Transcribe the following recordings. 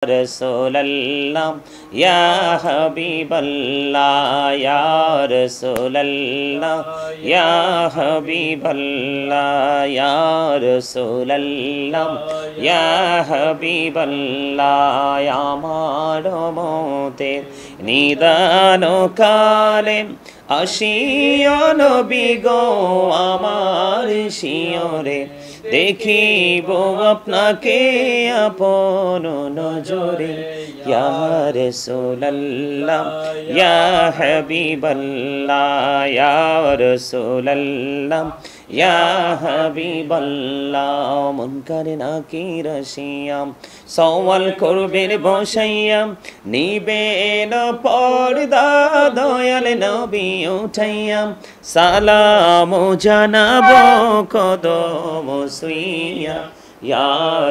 रसूलल्लाह या हबीबल्लाह या रसूलल्लाह या हबीबल्लाह या रसूलल्लाह या हबीबल्लाह আমার মতের নিদান কালে আসিও নবী গো আমার শিয়রে দেখিব আপনাকে আপন নজরে ইয়া রাসূলুল্লাহ ইয়া হাবিবাল্লাহ ইয়া রাসূলুল্লাহ ইয়া হাবিবাল্লাহ মুনকার নাকির শিয়াম সওয়াল করবেন বসাইয়া নিবেন পর্দা দয়াল নবী উঠাইয়া সালাম জানাবো কদম সুইয়া ইয়া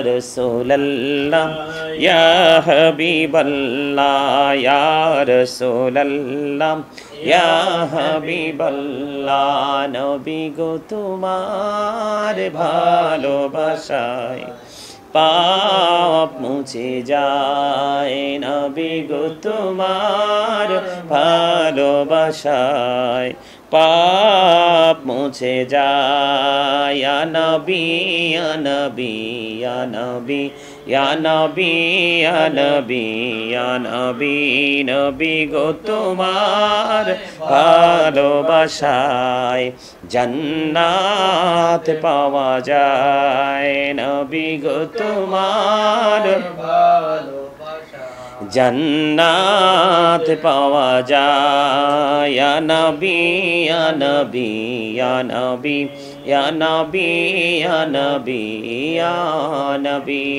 রাসূলুল্লাহ ইয়া হাবিবাল্লাহ ইয়া রাসূলুল্লাহ ইয়া হাবিবাল্লাহ নবী গো তোমার ভালোবাসায় পাপ মুছে যায় নবী গো তোমার ভালোবাসায় পাপ মুছে যায় ইয়া নবী ইয়া নবী ইয়া নবী ইয়া নবী ইয়া নবী ইয়া নবী নবী গো তোমার ভালোবাসায় জান্নাত পাওয়া যায় নবী গো তোমার জান্নাত পাওয়া যায় ইয়া নবী ইয়া নবী ইয়া নবী ইয়া নবী ইয়া নবী ইয়া নবী